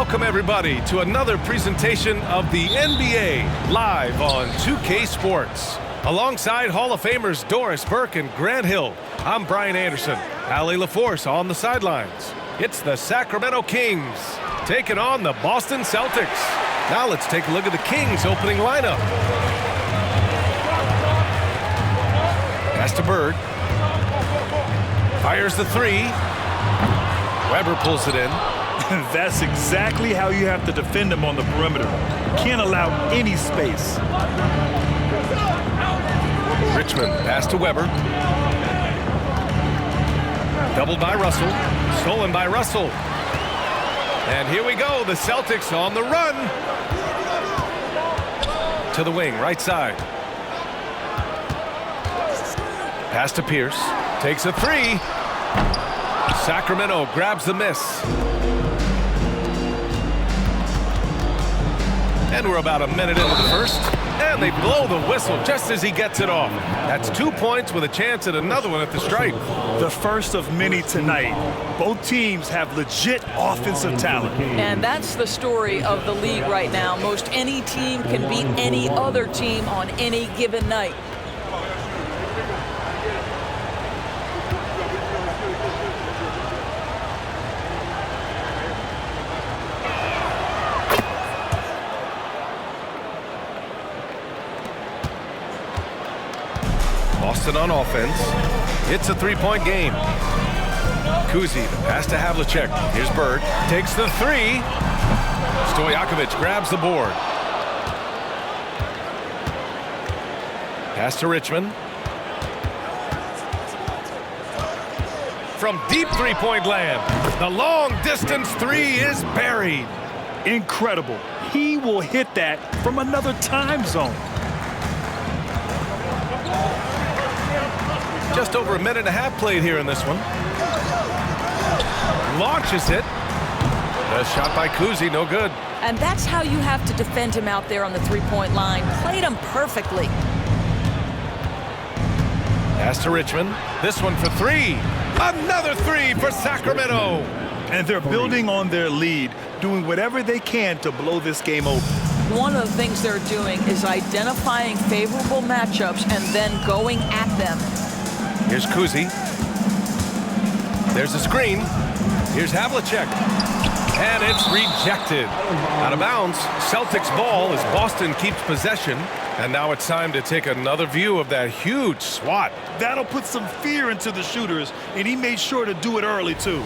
Welcome, everybody, to another presentation of the NBA live on 2K Sports. Alongside Hall of Famers Doris Burke and Grant Hill, I'm Brian Anderson. Allie LaForce on the sidelines. It's the Sacramento Kings taking on the Boston Celtics. Now let's take a look at the Kings opening lineup. Pass to Bird. Fires the three. Weber pulls it in. That's exactly how you have to defend him on the perimeter. Can't allow any space. Richmond, pass to Weber. Doubled by Russell. Stolen by Russell. And here we go, the Celtics on the run. To the wing, right side. Pass to Pierce. Takes a three. Sacramento grabs the miss. And we're about a minute into the first. And they blow the whistle just as he gets it off. That's 2 points with a chance at another one at the stripe. The first of many tonight. Both teams have legit offensive talent. And that's the story of the league right now. Most any team can beat any other team on any given night. Boston on offense. It's a three-point game. Kuzi, the pass to Havlicek. Here's Bird. Takes the three. Stojakovic grabs the board. Pass to Richmond. From deep three-point land. The long-distance three is buried. Incredible. He will hit that from another time zone. Just over a minute and a half played here in this one. Launches it. A shot by Kuzi, no good. And that's how you have to defend him out there on the three-point line. Played him perfectly. Pass to Richmond. This one for three. Another three for Sacramento. And they're building on their lead, doing whatever they can to blow this game open. One of the things they're doing is identifying favorable matchups and then going at them. Here's Kuzi. There's a screen. Here's Havlicek. And it's rejected. Out of bounds. Celtics ball as Boston keeps possession. And now it's time to take another view of that huge swat. That'll put some fear into the shooters, and he made sure to do it early, too.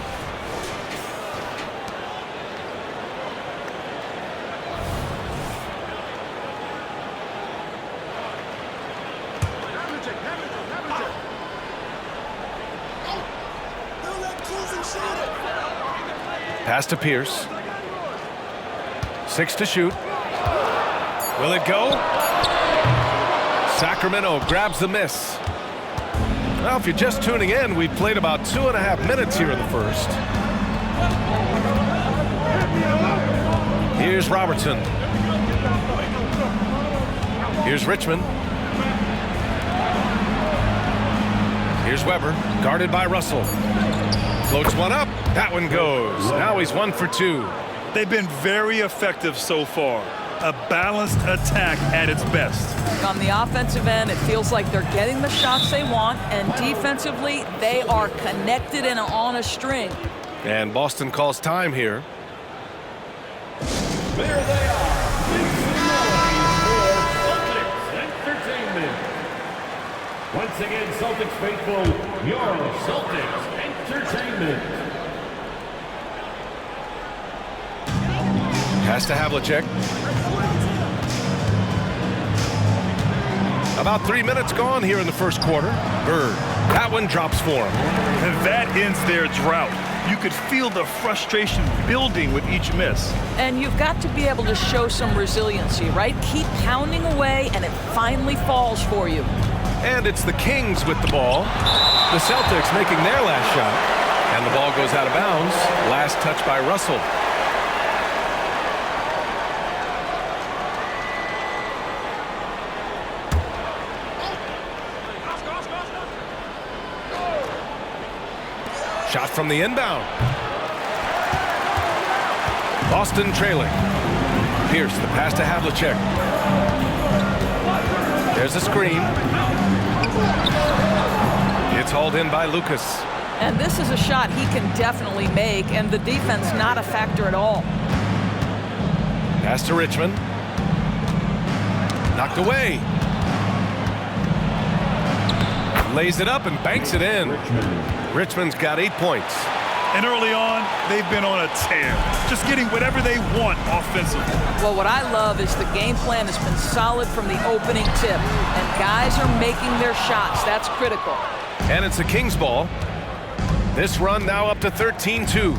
Pass to Pierce. 6 to shoot. Will it go? Sacramento grabs the miss. Well, if you're just tuning in, we've played about 2.5 minutes here in the first. Here's Robertson. Here's Richmond. Here's Weber, guarded by Russell. Floats one up. That one goes. Now he's 1 for 2. They've been very effective so far. A balanced attack at its best. On the offensive end, it feels like they're getting the shots they want, and defensively, they are connected and on a string. And Boston calls time here. There they are. Celtics Entertainment. Once again, Celtics faithful, your Celtics Entertainment. Pass to Havlicek. About 3 minutes gone here in the first quarter. Bird. That one drops for him. And that ends their drought. You could feel the frustration building with each miss. And you've got to be able to show some resiliency, right? Keep pounding away, and it finally falls for you. And it's the Kings with the ball. The Celtics making their last shot. And the ball goes out of bounds. Last touch by Russell. Shot from the inbound. Boston trailing. Pierce, the pass to Havlicek. There's a screen. It's hauled in by Lucas. And this is a shot he can definitely make, and the defense not a factor at all. Pass to Richmond. Knocked away. Lays it up and banks it in. Richmond's got 8 points. And early on, they've been on a tear, just getting whatever they want offensively. Well, what I love is the game plan has been solid from the opening tip, and guys are making their shots. That's critical. And it's a Kings ball. This run now up to 13-2.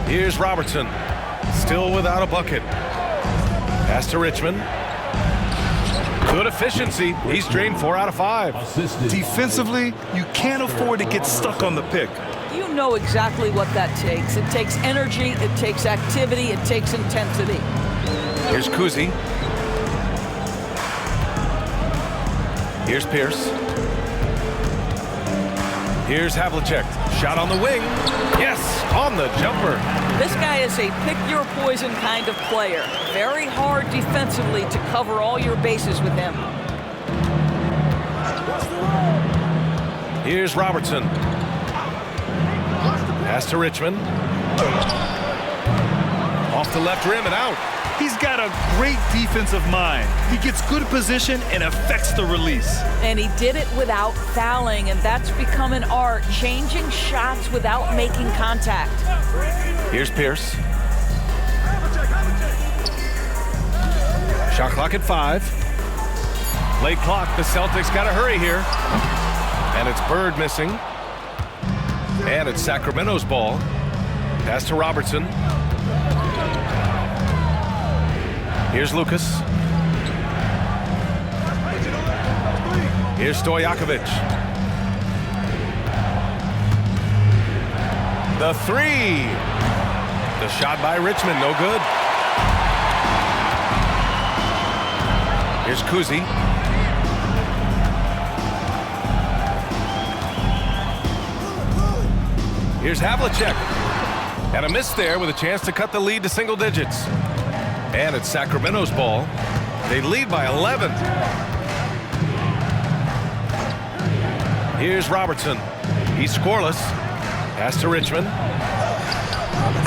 Here's Robertson, still without a bucket. Pass to Richmond. Good efficiency. He's drained 4 out of 5. Defensively, you can't afford to get stuck on the pick. You know exactly what that takes. It takes energy, it takes activity, it takes intensity. Here's Kuzi. Here's Pierce. Here's Havlicek. Shot on the wing. Yes, on the jumper. This guy is a pick-your-poison kind of player. Very hard defensively to cover all your bases with him. Here's Robertson. Pass to Richmond. Off the left rim and out. He's got a great defensive mind. He gets good position and affects the release. And he did it without fouling, and that's become an art, changing shots without making contact. Here's Pierce. Shot clock at 5. Late clock. The Celtics got to hurry here. And it's Bird missing. And it's Sacramento's ball. Pass to Robertson. Here's Lucas. Here's Stojakovic. The 3. The shot by Richmond, no good. Here's Kuzi. Here's Havlicek. And a miss there with a chance to cut the lead to single digits. And it's Sacramento's ball. They lead by 11. Here's Robertson. He's scoreless. Pass to Richmond.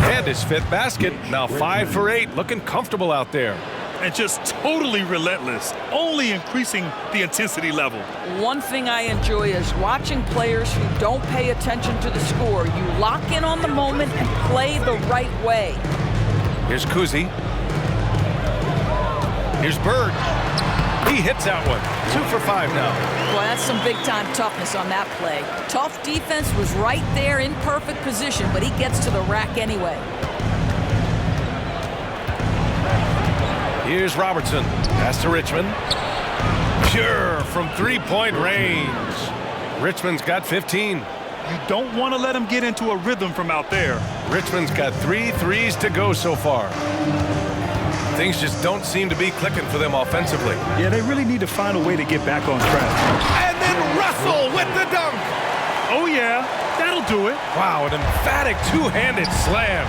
And his 5th basket. Now 5 for 8. Looking comfortable out there. And just totally relentless, only increasing the intensity level. One thing I enjoy is watching players who don't pay attention to the score. You lock in on the moment and play the right way. Here's Kuzi. Here's Bird. He hits that one. 2 for 5 now. Boy, that's some big-time toughness on that play. Tough defense was right there in perfect position, but he gets to the rack anyway. Here's Robertson. Pass to Richmond. Pure from 3-point range. Richmond's got 15. You don't want to let him get into a rhythm from out there. Richmond's got 3 threes to go so far. Things just don't seem to be clicking for them offensively. Yeah, they really need to find a way to get back on track. And then Russell with the dunk. Oh, yeah, that'll do it. Wow, an emphatic two-handed slam.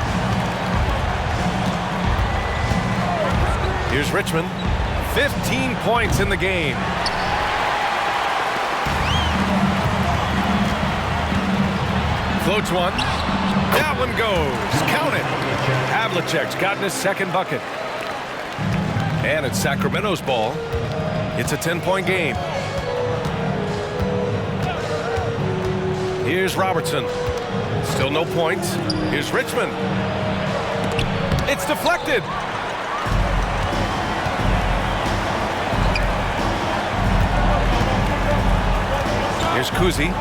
Here's Richmond. 15 points in the game. Floats one. That one goes. Count it. Havlicek's gotten his 2nd bucket. And it's Sacramento's ball. It's a 10-point game. Here's Robertson. Still no points. Here's Richmond. It's deflected. Here's Kuzi.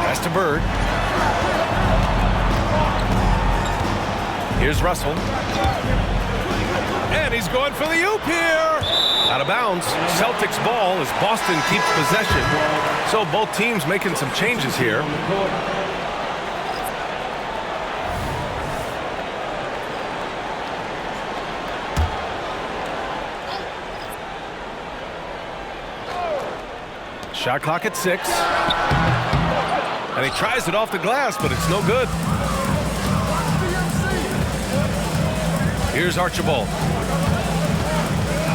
Pass to Bird. Here's Russell. And he's going for the oop here. Out of bounds. Celtics ball as Boston keeps possession. So both teams making some changes here. Shot clock at 6. And he tries it off the glass, but it's no good. Here's Archibald.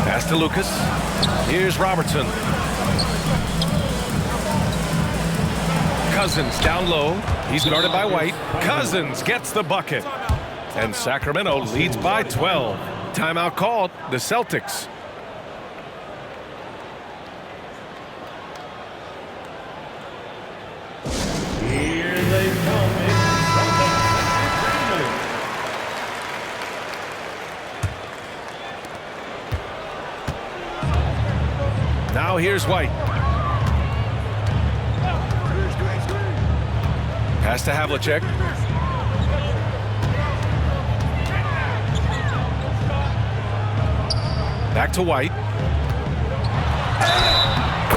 Pass to Lucas. Here's Robertson. Cousins down low. He's guarded by White. Cousins gets the bucket. And Sacramento leads by 12. Timeout called, the Celtics. Here they come. Now here's White. Pass to Havlicek. Back to White.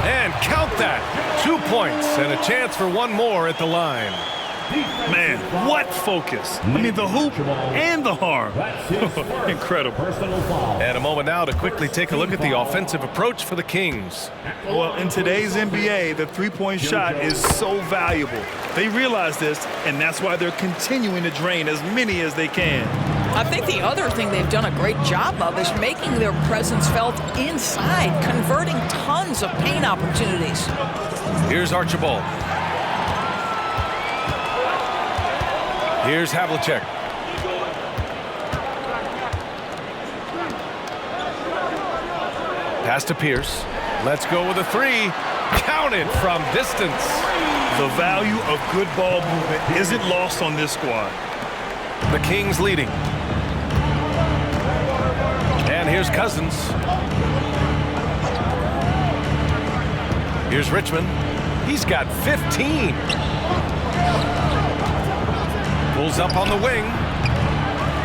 And count that. 2 points and a chance for one more at the line. Man, what focus. I mean, the hoop and the harm. Incredible. And a moment now to quickly take a look at the offensive approach for the Kings. Well, in today's NBA, the three-point shot is so valuable. They realize this, and that's why they're continuing to drain as many as they can. I think the other thing they've done a great job of is making their presence felt inside, converting tons of paint opportunities. Here's Archibald. Here's Havlicek. Pass to Pierce. Let's go with a three. Counted from distance. The value of good ball movement isn't lost on this squad. The Kings leading. And here's Cousins. Here's Richmond. He's got 15. Pulls up on the wing.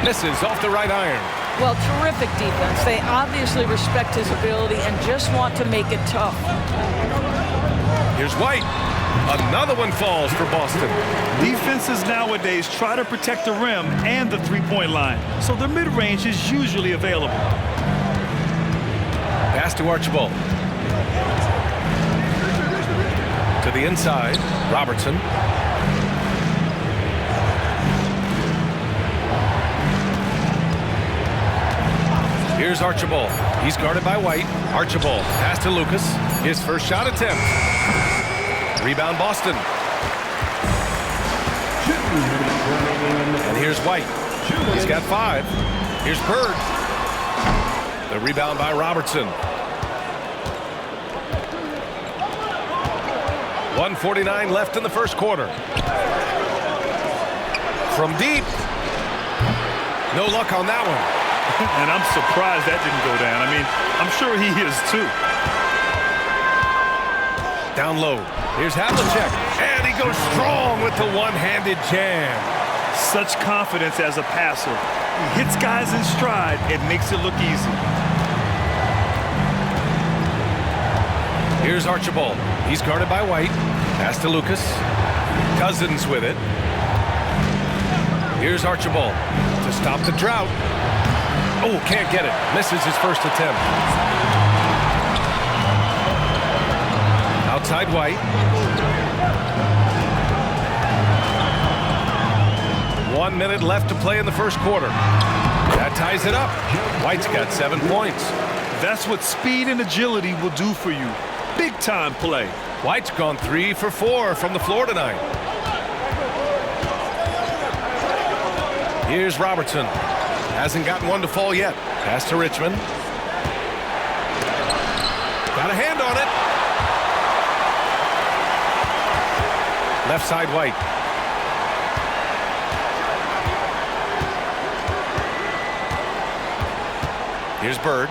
Misses off the right iron. Well, terrific defense. They obviously respect his ability and just want to make it tough. Here's White. Another one falls for Boston. Defenses nowadays try to protect the rim and the three-point line, so their mid-range is usually available. Pass to Archibald. To the inside, Robertson. Here's Archibald. He's guarded by White. Archibald. Pass to Lucas. His first shot attempt. Rebound Boston. And here's White. He's got 5. Here's Bird. The rebound by Robertson. 1:49 left in the first quarter. From deep. No luck on that one. And I'm surprised that didn't go down. I mean, I'm sure he is too. Down low. Here's Havlicek. And he goes strong with the one-handed jam. Such confidence as a passer. He hits guys in stride. It makes it look easy. Here's Archibald. He's guarded by White. Pass to Lucas. Cousins with it. Here's Archibald to stop the drought. Oh, can't get it. Misses his first attempt. Outside White. 1 minute left to play in the first quarter. That ties it up. White's got 7 points. That's what speed and agility will do for you. Big time play. White's gone 3 for 4 from the floor tonight. Here's Robertson. Hasn't gotten one to fall yet. Pass to Richmond. Got a hand on it. Left side White. Here's Bird.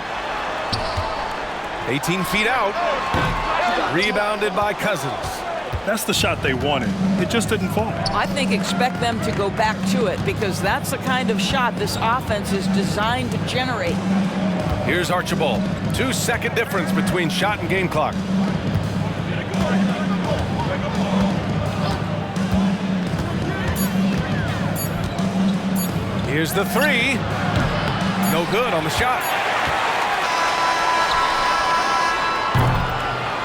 18 feet out. Rebounded by Cousins. That's the shot they wanted. It just didn't fall. I think expect them to go back to it because that's the kind of shot this offense is designed to generate. Here's Archibald. 2-second difference between shot and game clock. Here's the three. No good on the shot.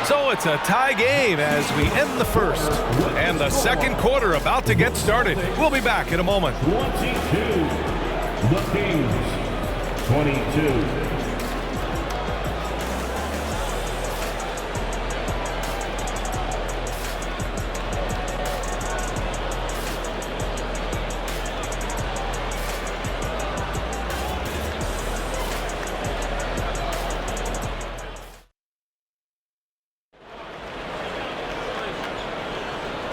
So it's a tie game as we end the first. And the second quarter about to get started. We'll be back in a moment. 22, the Kings. 22.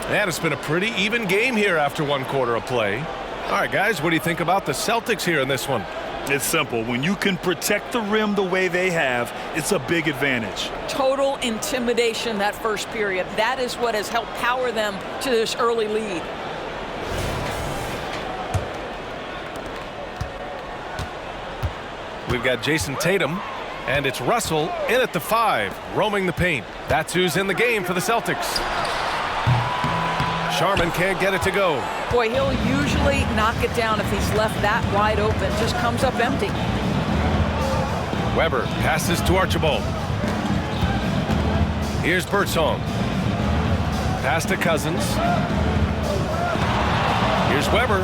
And it's been a pretty even game here after one quarter of play. All right, guys, what do you think about the Celtics here in this one? It's simple. When you can protect the rim the way they have, it's a big advantage. Total intimidation that first period. That is what has helped power them to this early lead. We've got Jason Tatum, and it's Russell in at the 5, roaming the paint. That's who's in the game for the Celtics. Sharman can't get it to go. Boy, he'll usually knock it down if he's left that wide open. Just comes up empty. Weber passes to Archibald. Here's Birdsong. Pass to Cousins. Here's Weber.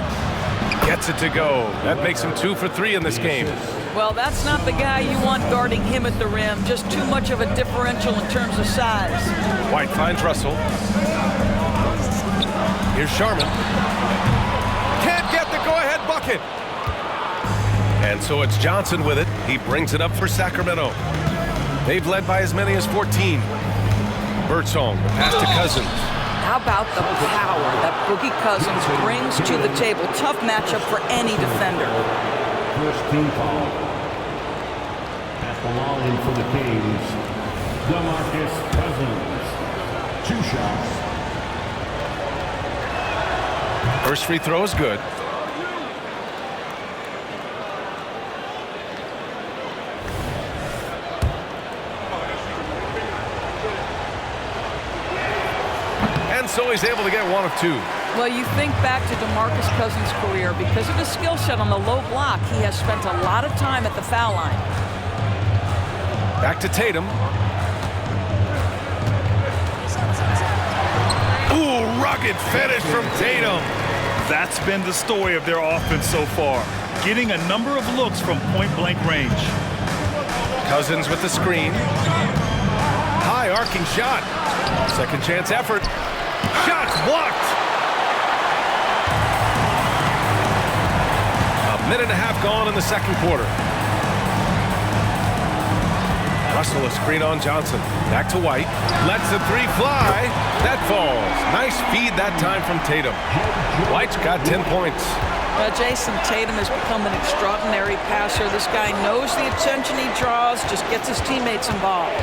Gets it to go. That makes him 2 for 3 in this game. Well, that's not the guy you want guarding him at the rim. Just too much of a differential in terms of size. White finds Russell. Here's Sharman. Can't get the go-ahead bucket. And so it's Johnson with it. He brings it up for Sacramento. They've led by as many as 14. Birdsong, the pass to Cousins. How about the power that Boogie Cousins brings to the table? Tough matchup for any defender. First team foul. At the line for the Kings, DeMarcus Cousins. 2 shots. First free throw is good. And so he's able to get 1 of 2. Well, you think back to DeMarcus Cousins' career. Because of his skill set on the low block, he has spent a lot of time at the foul line. Back to Tatum. Ooh, rugged finish from Tatum. That's been the story of their offense so far. Getting a number of looks from point-blank range. Cousins with the screen. High arcing shot. Second chance effort. Shots blocked. A minute and a half gone in the second quarter. Russell a screen on Johnson. Back to White. Lets the 3 fly. That falls. Nice feed that time from Tatum. White's got 10 points. Well, Jason Tatum has become an extraordinary passer. This guy knows the attention he draws, just gets his teammates involved.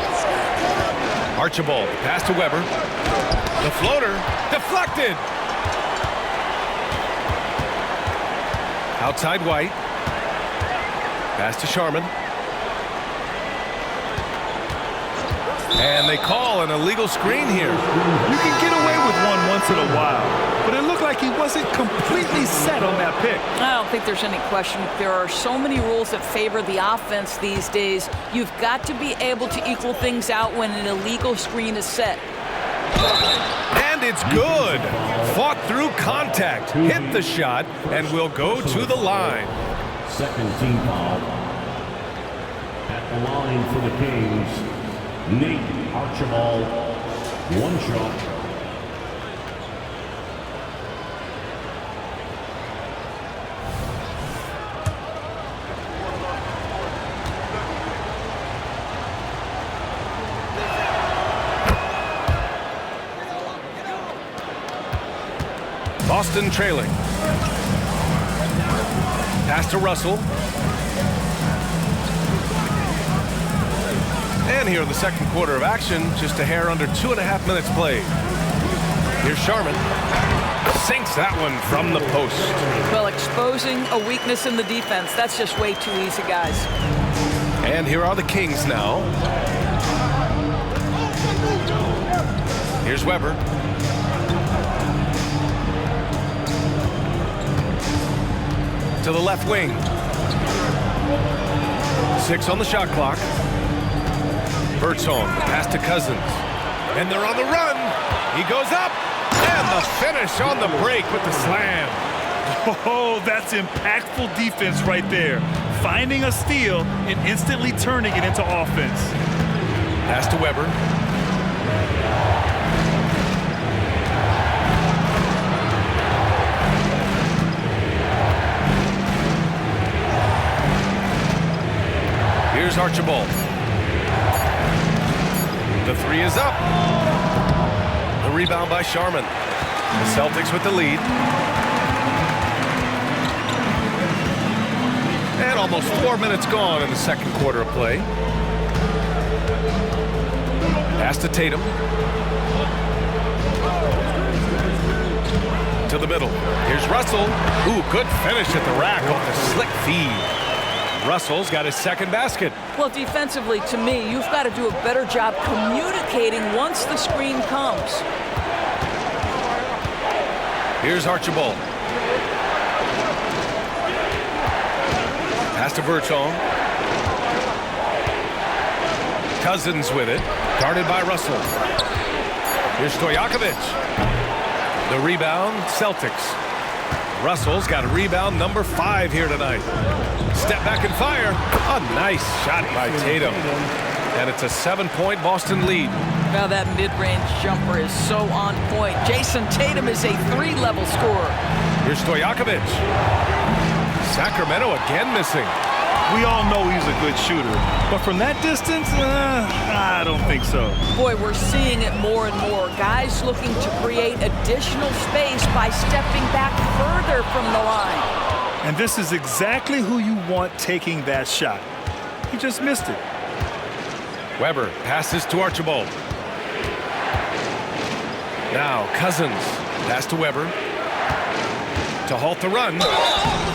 Archibald, pass to Weber. The floater, deflected. Outside White. Pass to Sharman. And they call an illegal screen here. You can get away with one once in a while, but it looked like he wasn't completely set on that pick. I don't think there's any question. There are so many rules that favor the offense these days. You've got to be able to equal things out when an illegal screen is set. And it's good. Fought through contact, hit the shot, and will go to the line. Second team foul. At the line for the Kings, Nate Archibald. 1 shot. Boston trailing. Pass to Russell. And here in the second quarter of action, just a hair under 2.5 minutes played. Here's Sharman. Sinks that one from the post. Well, exposing a weakness in the defense, that's just way too easy, guys. And here are the Kings now. Here's Weber. To the left wing. 6 on the shot clock. Birdsong, the pass to Cousins. And they're on the run. He goes up. And the finish on the break with the slam. Oh, that's impactful defense right there. Finding a steal and instantly turning it into offense. Pass to Weber. Here's Archibald. The three is up. The rebound by Sharman. The Celtics with the lead. And almost 4 minutes gone in the second quarter of play. Pass to Tatum. To the middle. Here's Russell. Ooh, good finish at the rack off the slick feed. Russell's got his second basket. Well, defensively, to me, you've got to do a better job communicating once the screen comes. Here's Archibald. Pass to Bertone. Cousins with it. Guarded by Russell. Here's Stojakovic. The rebound, Celtics. Russell's got a rebound number 5 here tonight. Step back and fire. A nice shot by Tatum. And it's a 7-point Boston lead. Now that mid-range jumper is so on point. Jason Tatum is a 3-level scorer. Here's Stojakovic. Sacramento again missing. We all know he's a good shooter, but from that distance, I don't think so. Boy, we're seeing it more and more. Guys looking to create additional space by stepping back further from the line. And this is exactly who you want taking that shot. He just missed it. Weber passes to Archibald. Now Cousins. Pass to Weber. To halt the run.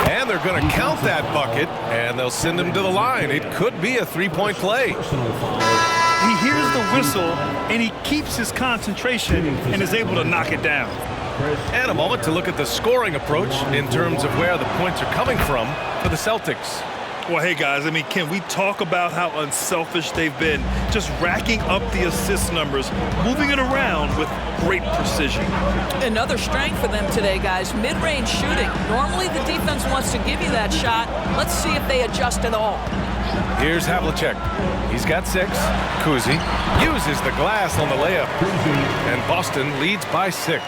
And they're going to count that bucket, and they'll send him to the line. It could be a 3-point play. He hears the whistle, and he keeps his concentration and is able to knock it down. And a moment to look at the scoring approach in terms of where the points are coming from for the Celtics. Well, hey, guys, I mean, can we talk about how unselfish they've been? Just racking up the assist numbers, moving it around with great precision. Another strength for them today, guys, mid-range shooting. Normally the defense wants to give you that shot. Let's see if they adjust at all. Here's Havlicek. He's got 6. Kuzi uses the glass on the layup. And Boston leads by 6.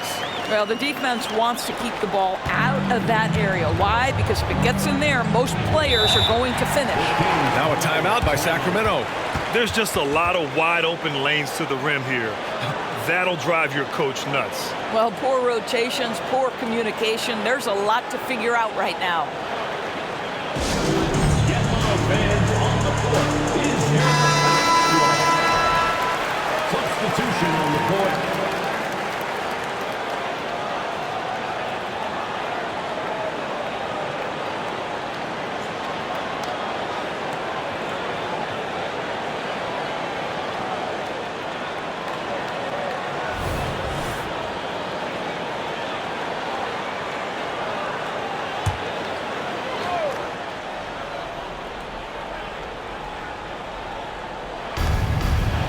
Well, the defense wants to keep the ball out of that area. Why? Because if it gets in there, most players are going to finish. Now a timeout by Sacramento. There's just a lot of wide open lanes to the rim here. That'll drive your coach nuts. Well, poor rotations, poor communication. There's a lot to figure out right now. Substitution on the court.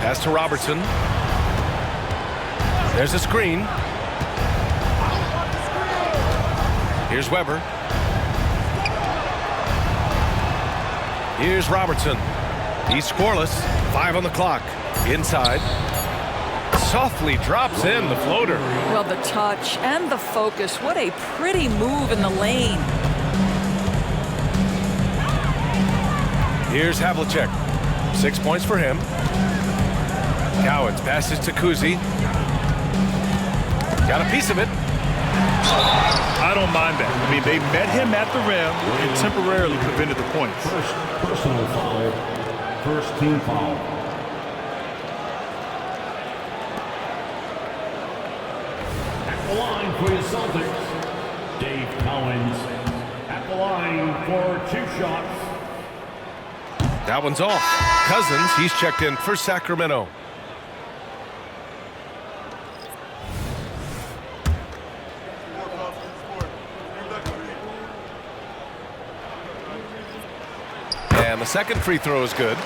Pass to Robertson. There's a screen. Here's Weber. Here's Robertson. He's scoreless. 5 on the clock. Inside. Softly drops in the floater. Well, the touch and the focus. What a pretty move in the lane. Here's Havlicek. 6 points for him. Cowens passes to Kuzi. Got a piece of it. I don't mind that. I mean, they met him at the rim and temporarily prevented the points. First personal foul. First team foul. At the line for your Celtics, Dave Cowens. At the line for 2 shots. That one's off. Cousins, he's checked in for Sacramento. And the second free throw is good.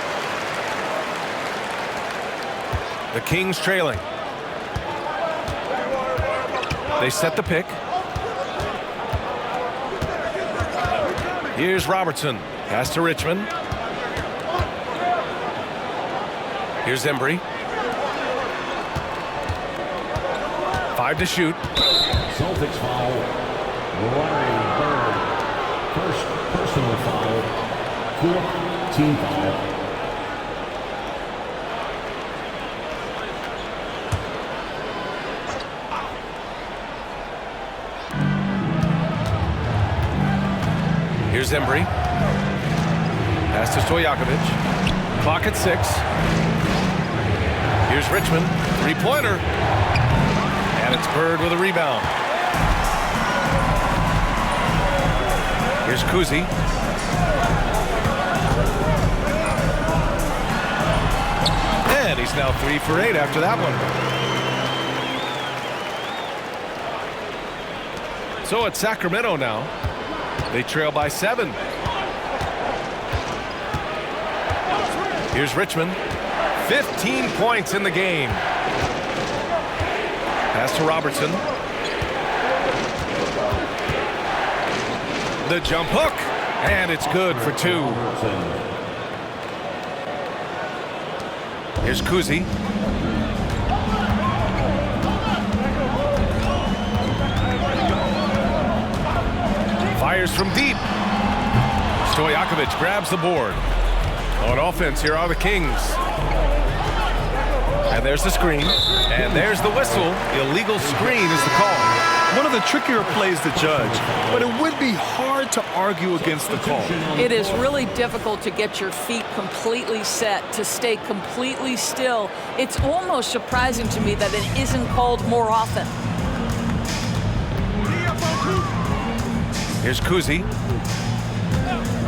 The Kings trailing. They set the pick. Here's Robertson. Pass to Richmond. Here's Embry. 5 to shoot. Celtics foul. Larry Bird. First personal foul. 4th team foul. Here's Embry. Pass to Stojakovic. Clock at 6. Here's Richmond. Three-pointer. And it's Bird with a rebound. Here's Kuzi. And he's now 3 for 8 after that one. So it's Sacramento now. They trail by 7. Here's Richmond. 15 points in the game. Pass to Robertson. The jump hook. And it's good for 2. Here's Kuzi. Fires from deep. Stojakovic grabs the board. On offense, here are the Kings. And there's the screen. And there's the whistle. Illegal screen is the call. One of the trickier plays to judge, but it would be hard to argue against the call. It is really difficult to get your feet completely set, to stay completely still. It's almost surprising to me that it isn't called more often. Here's Kuzi.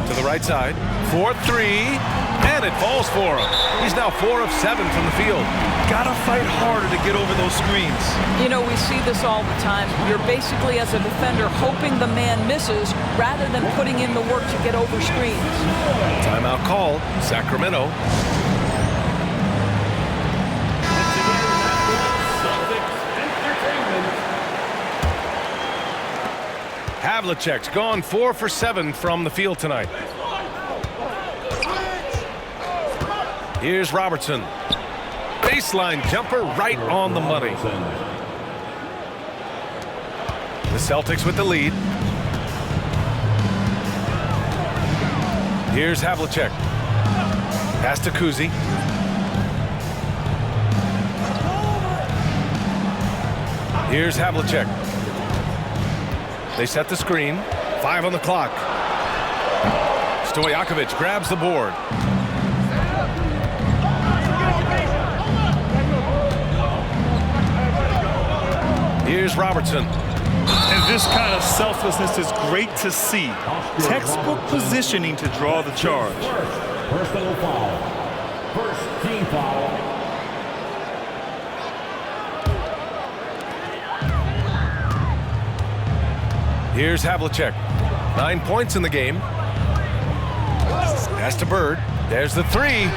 To the right side. 4-3. And it falls for him. He's now 4 of 7 from the field. Gotta fight harder to get over those screens. You know, we see this all the time. You're basically, as a defender, hoping the man misses rather than putting in the work to get over screens. Timeout called. Sacramento. Havlicek's gone 4 for 7 from the field tonight. Here's Robertson. Baseline jumper right on the money. The Celtics with the lead. Here's Havlicek. Pass to Kuzi. Here's Havlicek. They set the screen. 5 on the clock. Stojakovic grabs the board. Here's Robertson. And this kind of selflessness is great to see. Textbook positioning to draw the charge. Personal foul. First team foul. Here's Havlicek. 9 points in the game. Pass to Bird. There's the 3.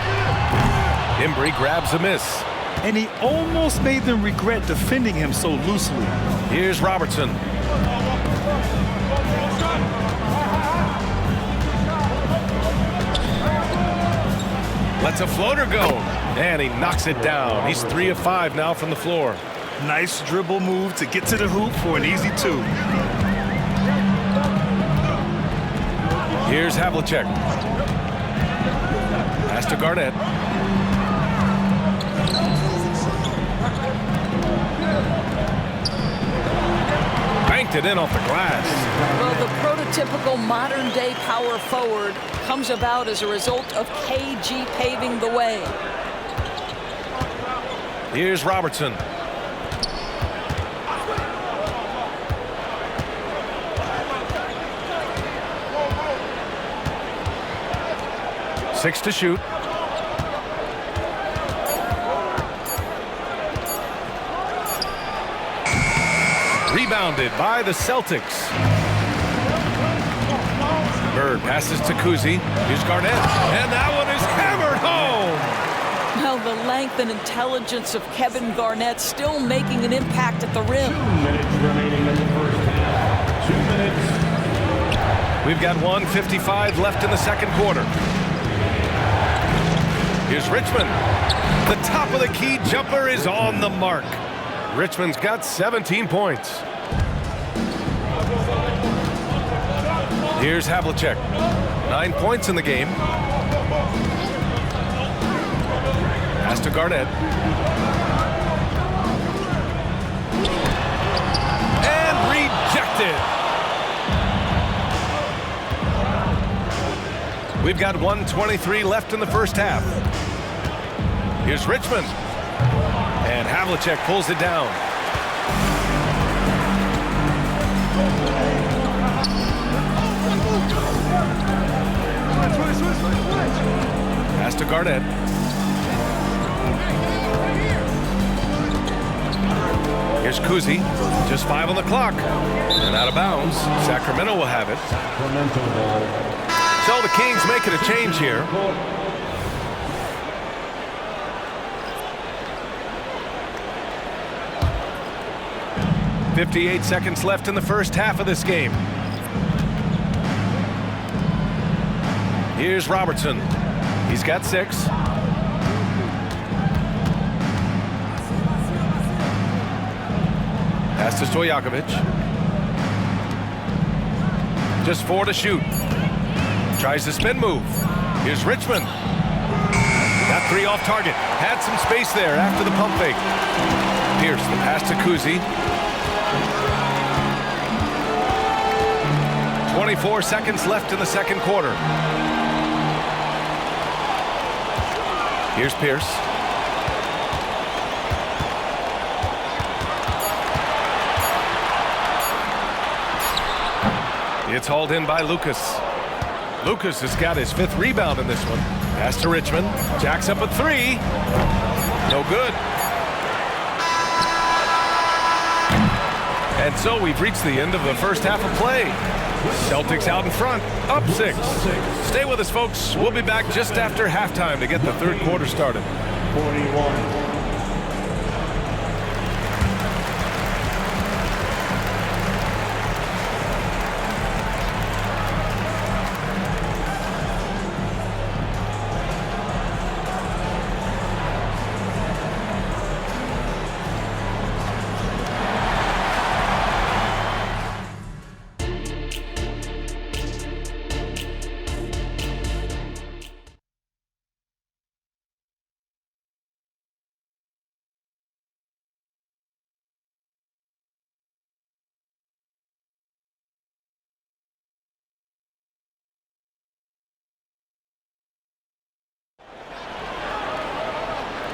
Embry grabs a miss. And he almost made them regret defending him so loosely. Here's Robertson. Lets a floater go. And he knocks it down. He's 3 of 5 now from the floor. Nice dribble move to get to the hoop for an easy 2. Here's Havlicek. Pass to Garnett. Banked it in off the glass. Well, the prototypical modern-day power forward comes about as a result of KG paving the way. Here's Robertson. Six to shoot. Rebounded by the Celtics. Bird passes to Kuzi. Here's Garnett. And that one is hammered home. Well, the length and intelligence of Kevin Garnett still making an impact at the rim. 2 minutes remaining in the first half. 2 minutes. We've got 1:55 left in the second quarter. Here's Richmond. The top of the key jumper is on the mark. Richmond's got 17 points. Here's Havlicek. 9 points in the game. Pass to Garnett. And rejected. We've got 1:23 left in the first half. Here's Richmond. And Havlicek pulls it down. Pass to Garnett. Here's Kuzi. Just 5 on the clock. And out of bounds. Sacramento will have it. So the Kings making a change here. .58 seconds left in the first half of this game. Here's Robertson. He's got 6. Pass to Stojakovic. Just 4 to shoot. Tries the spin move. Here's Richmond. Got 3 off target. Had some space there after the pump fake. Pierce, the pass to Kuzi. 24 seconds left in the second quarter. Here's Pierce. It's hauled in by Lucas. Lucas has got his 5th rebound in this one. Pass to Richmond. Jacks up a 3. No good. And so we've reached the end of the first half of play. Celtics out in front, up 6. Stay with us, folks. We'll be back just after halftime to get the third quarter started. 41.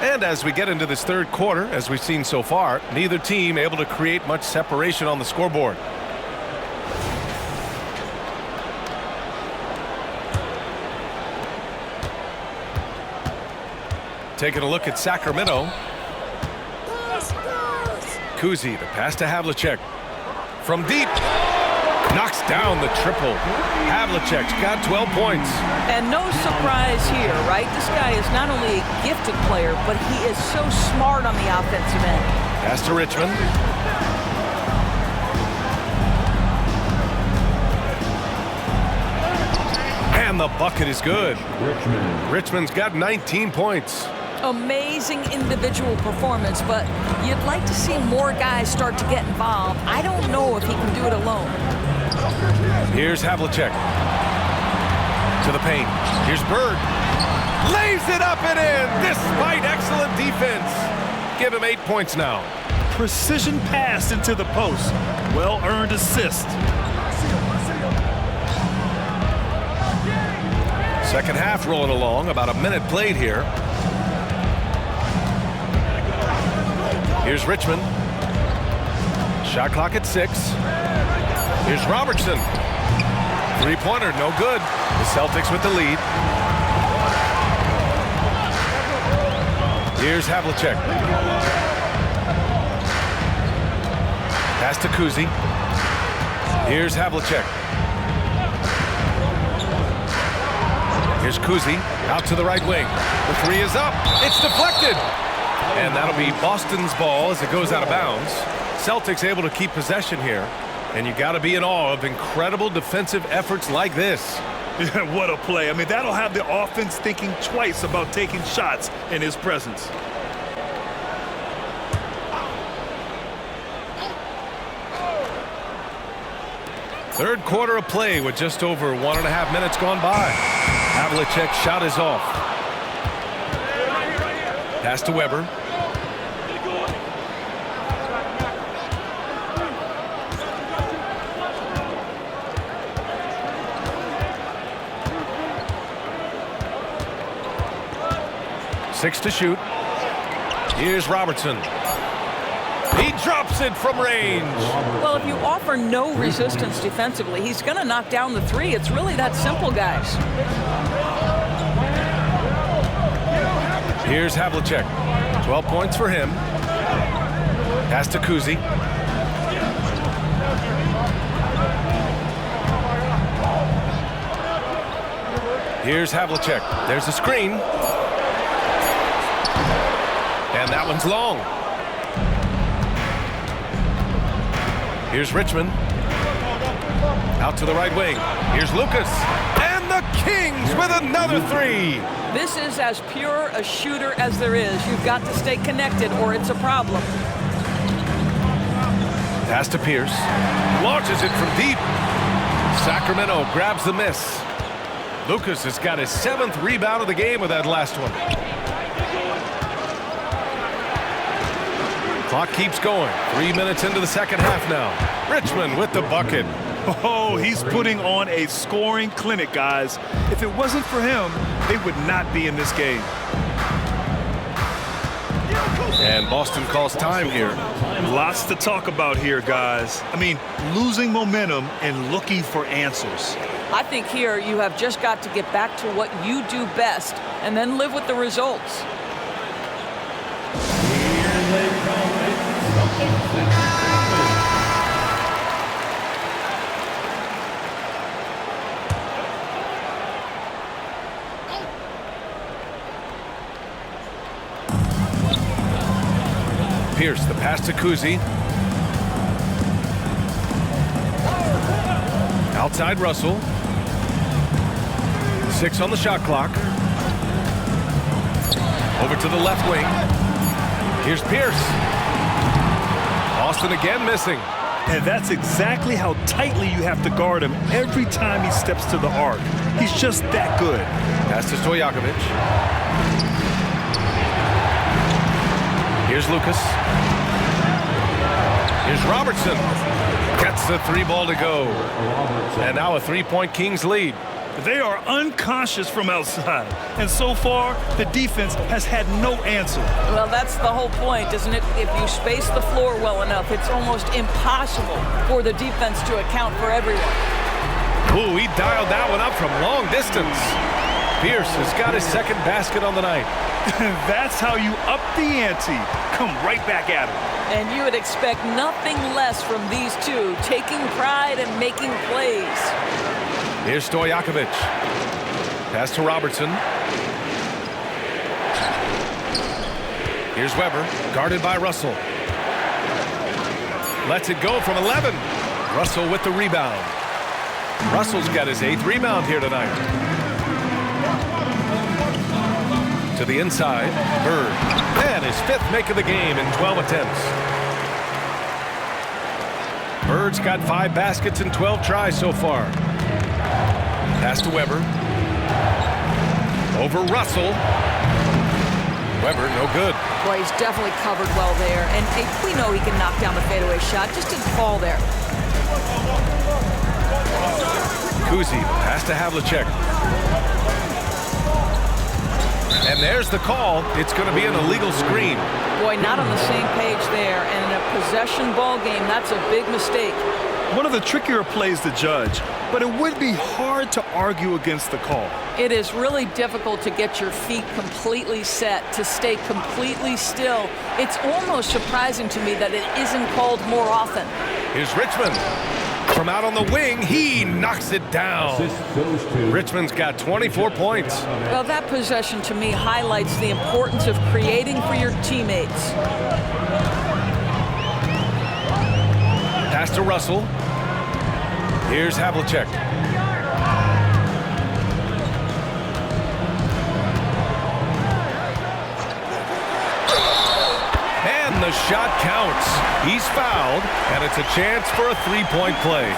And as we get into this third quarter, as we've seen so far, neither team able to create much separation on the scoreboard. Taking a look at Sacramento. Kuzi, the pass to Havlicek. From deep. Knocks down the triple. Havlicek's got 12 points. And no surprise here, right? This guy is not only a gifted player, but he is so smart on the offensive end. Pass to Richmond. And the bucket is good. Richmond's got 19 points. Amazing individual performance, but you'd like to see more guys start to get involved. I don't know if he can do it alone. Here's Havlicek. To the paint. Here's Bird. Lays it up and in despite excellent defense. Give him 8 points now. Precision pass into the post. Well-earned assist. Second half rolling along. About a minute played here. Here's Richmond. Shot clock at 6. Here's Robertson. Three-pointer, no good. The Celtics with the lead. Here's Havlicek. Pass to Kuzi. Here's Havlicek. Here's Kuzi out to the right wing. The 3 is up. It's deflected. And that'll be Boston's ball as it goes out of bounds. Celtics able to keep possession here. And you got to be in awe of incredible defensive efforts like this. What a play. I mean, that'll have the offense thinking twice about taking shots in his presence. Third quarter of play with just over 1.5 minutes gone by. Havlicek's shot is off. Pass to Weber. Six to shoot. Here's Robertson. He drops it from range. Well, if you offer no resistance defensively, he's going to knock down the three. It's really that simple, guys. Here's Havlicek. 12 points for him. Pass to Kuzi. Here's Havlicek. There's the screen. And that one's long. Here's Richmond. Out to the right wing. Here's Lucas. And the Kings with another three. This is as pure a shooter as there is. You've got to stay connected or it's a problem. Pass to Pierce. Launches it from deep. Sacramento grabs the miss. Lucas has got his 7th rebound of the game with that last one. Clock keeps going. 3 minutes into the second half now. Richmond with the bucket. Oh, he's putting on a scoring clinic, guys. If it wasn't for him, they would not be in this game. And Boston calls time here. Lots to talk about here, guys. I mean, losing momentum and looking for answers. I think here you have just got to get back to what you do best and then live with the results. Pierce, the pass to Kuzi. Outside Russell. 6 on the shot clock. Over to the left wing. Here's Pierce. Austin again missing. And that's exactly how tightly you have to guard him every time he steps to the arc. He's just that good. Pass to Stojakovic. Here's Lucas. Here's Robertson. Gets the 3 ball to go. And now a 3-point Kings lead. They are unconscious from outside. And so far, the defense has had no answer. Well, that's the whole point, isn't it? If you space the floor well enough, it's almost impossible for the defense to account for everyone. Ooh, he dialed that one up from long distance. Pierce has got his 2nd basket on the night. That's how you up the ante. Come right back at him. And you would expect nothing less from these two, taking pride and making plays. Here's Stojakovic. Pass to Robertson. Here's Weber, guarded by Russell. Lets it go from 11. Russell with the rebound. Russell's got his 8th rebound here tonight. To the inside, Bird. And his 5th make of the game in 12 attempts. Bird's got 5 baskets and 12 tries so far. Pass to Weber. Over Russell. Weber, no good. Boy, he's definitely covered well there. And we know he can knock down the fadeaway shot. Just didn't fall there. Kuzi, pass to Havlicek. And there's the call. It's going to be an illegal screen. Boy, not on the same page there. And in a possession ball game, that's a big mistake. One of the trickier plays to judge, but it would be hard to argue against the call. It is really difficult to get your feet completely set, to stay completely still. It's almost surprising to me that it isn't called more often. Here's Richmond. From out on the wing, he knocks it down. Richmond's got 24 points. Well, that possession to me highlights the importance of creating for your teammates. Pass to Russell. Here's Havlicek. And the shot counts. He's fouled, and it's a chance for a three-point play.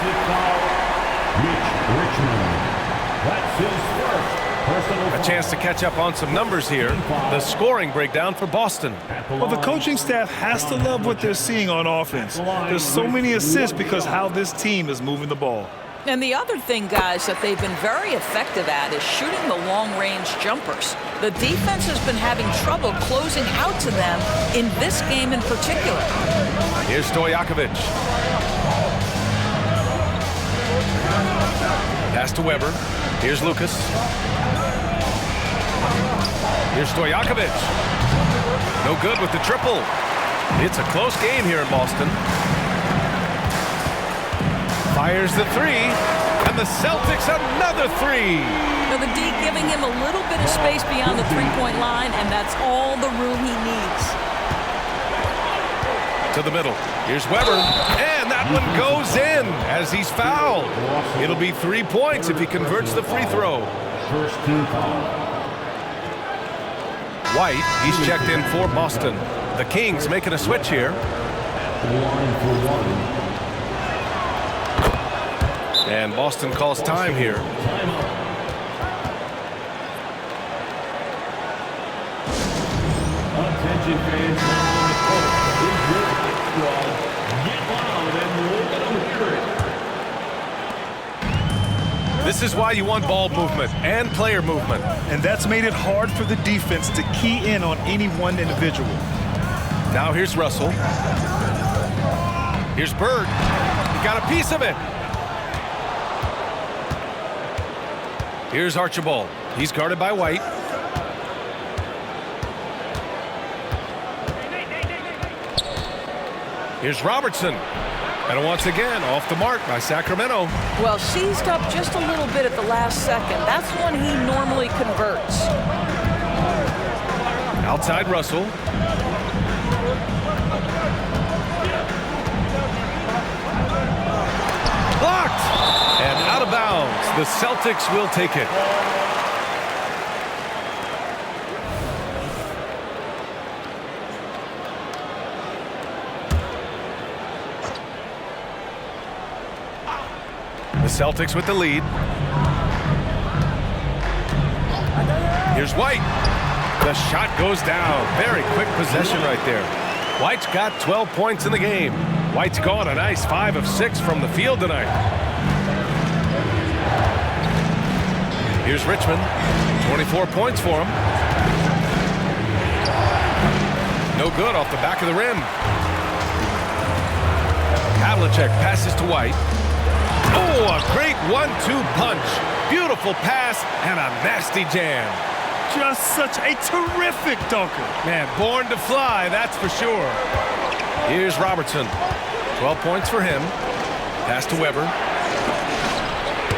That's his first personal A chance to catch up on some numbers here. The scoring breakdown for Boston. Well, the coaching staff has to love what they're seeing on offense. There's so many assists because how this team is moving the ball. And the other thing, guys, that they've been very effective at is shooting the long-range jumpers. The defense has been having trouble closing out to them in this game in particular. Here's Stojakovic. Pass to Weber. Here's Lucas. Here's Stojakovic. No good with the triple. It's a close game here in Boston. Fires the three, and the Celtics another three. Now the D giving him a little bit of space beyond the three-point line, and that's all the room he needs. To the middle. Here's Weber, and that one goes in as he's fouled. It'll be 3 points if he converts the free throw. first team foul. White, he's checked in for Boston. The Kings making a switch here. Line for one. And Boston calls time here. Timeout. Attention fans, now on the court. Is your hot squad. Get loud and let them hear it. This is why you want ball movement and player movement. And that's made it hard for the defense to key in on any one individual. Now here's Russell. Here's Bird. He got a piece of it. Here's Archibald. He's guarded by White. Here's Robertson. And once again, off the mark by Sacramento. Well, seized up just a little bit at the last second. That's when he normally converts. Outside Russell. Blocked! And out of bounds. The Celtics will take it. The Celtics with the lead. Here's White. The shot goes down. Very quick possession right there. White's got 12 points in the game. White's gone a nice 5 of 6 from the field tonight. Here's Richmond. 24 points for him. No good off the back of the rim. Havlicek passes to White. Oh, a great 1-2 punch. Beautiful pass and a nasty jam. Just such a terrific dunker. Man, born to fly, that's for sure. Here's Robertson. 12 points for him. Pass to Weber.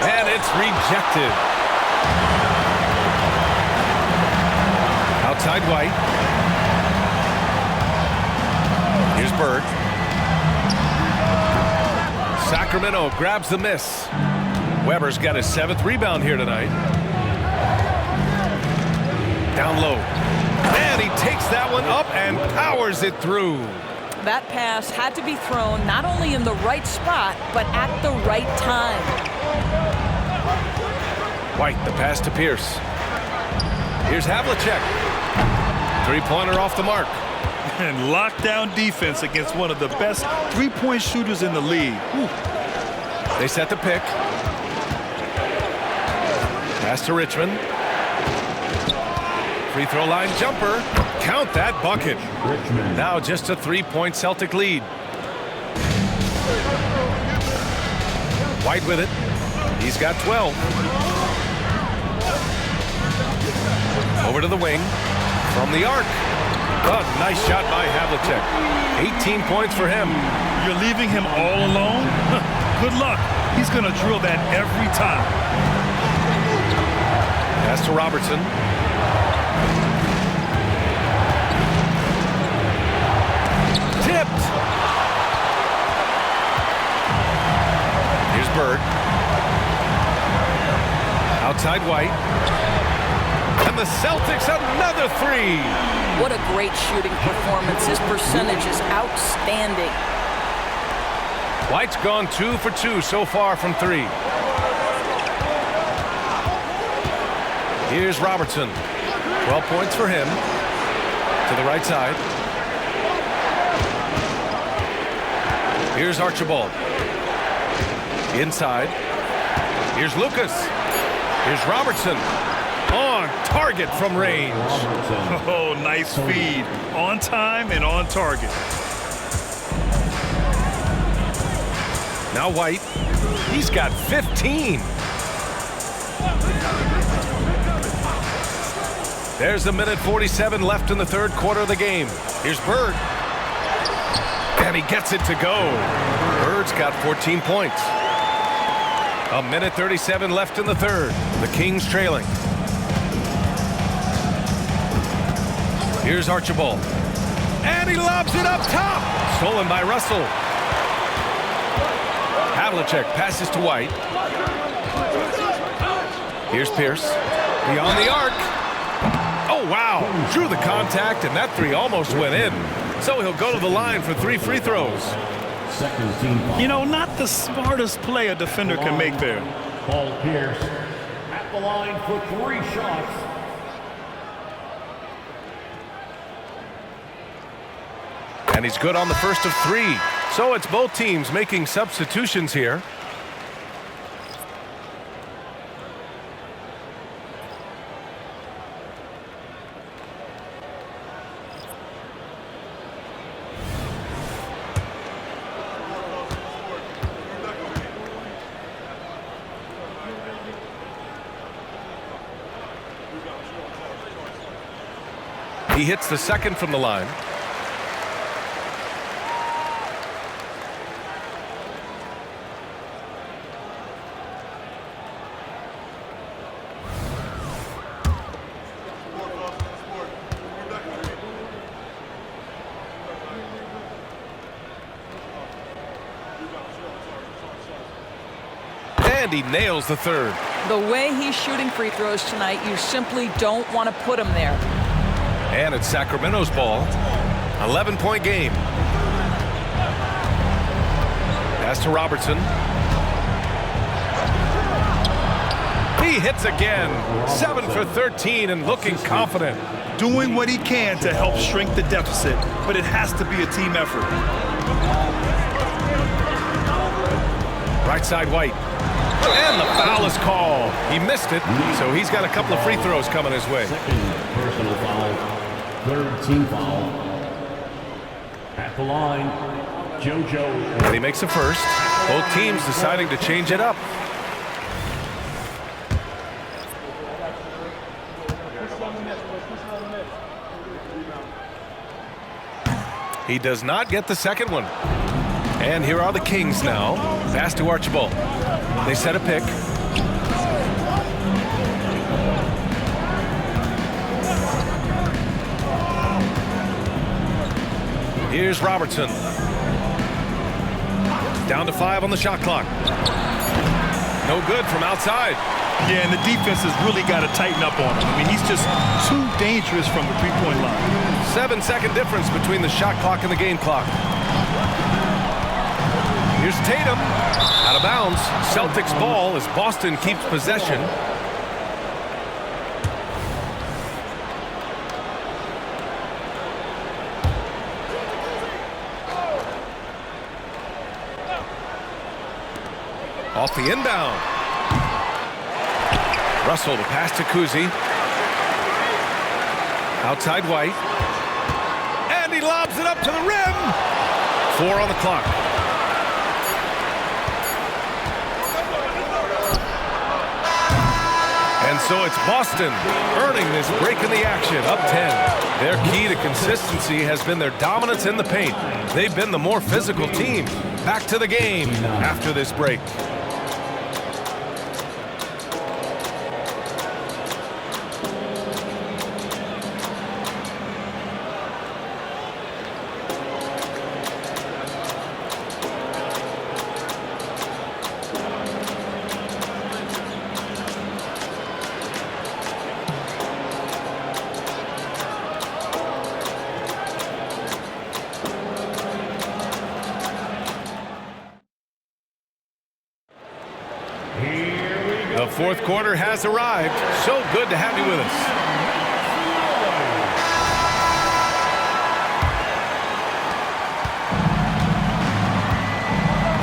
And it's rejected. Outside White. Here's Bird. Sacramento grabs the miss. Weber's got his 7th rebound here tonight. Down low. And he takes that one up and powers it through. That pass had to be thrown not only in the right spot, but at the right time. White, the pass to Pierce. Here's Havlicek. Three-pointer off the mark. And lockdown defense against one of the best three-point shooters in the league. Whew. They set the pick. Pass to Richmond. Free throw line jumper. Count that bucket. Richmond. Now just a 3-point Celtic lead. White with it. He's got 12. Over to the wing. From the arc. Oh, nice shot by Havlicek. 18 points for him. You're leaving him all alone? Good luck. He's going to drill that every time. Pass to Robertson. Tipped. Here's Bird. Outside White. And the Celtics another three. What a great shooting performance. His percentage is outstanding. White's gone 2 for 2 so far from three. Here's Robertson. 12 points for him. To the right side. Here's Archibald. Inside. Here's Lucas. Here's Robertson. On target from range. Oh, nice feed. On time and on target. Now White. He's got 15. There's a minute 47 left in the third quarter of the game. Here's Bird. And he gets it to go. Bird's got 14 points. A minute 37 left in the third. The Kings trailing. Here's Archibald. And he lobs it up top. Stolen by Russell. Havlicek passes to White. Here's Pierce. Beyond the arc. Oh, wow. Drew the contact, and that three almost went in. So he'll go to the line for 3 free throws. Second team foul. You know, not the smartest play a defender can make there. Paul Pierce at the line for 3 shots. And he's good on the first of 3. So it's both teams making substitutions here. He hits the second from the line. And he nails the third. The way he's shooting free throws tonight, you simply don't want to put him there. And it's Sacramento's ball. 11-point game. Pass to Robertson. He hits again. 7 for 13 and looking confident. Doing what he can to help shrink the deficit, but it has to be a team effort. Right side White. And the foul is called. He missed it, so he's got a couple of free throws coming his way. Second personal foul. Third team foul. At the line, JoJo. And he makes a first. Both teams deciding to change it up. He does not get the second one. And here are the Kings now. Pass to Archibald. They set a pick. Here's Robertson. Down to 5 on the shot clock. No good from outside. Yeah, and the defense has really got to tighten up on him. I mean, he's just too dangerous from the three-point line. 7-second difference between the shot clock and the game clock. Here's Tatum. Out of bounds. Celtics ball as Boston keeps possession. Off the inbound. Russell to pass to Kuzi. Outside White. And he lobs it up to the rim. 4 on the clock. And so it's Boston earning this break in the action, up 10. Their key to consistency has been their dominance in the paint. They've been the more physical team. Back to the game after this break. fourth quarter has arrived. So good to have you with us.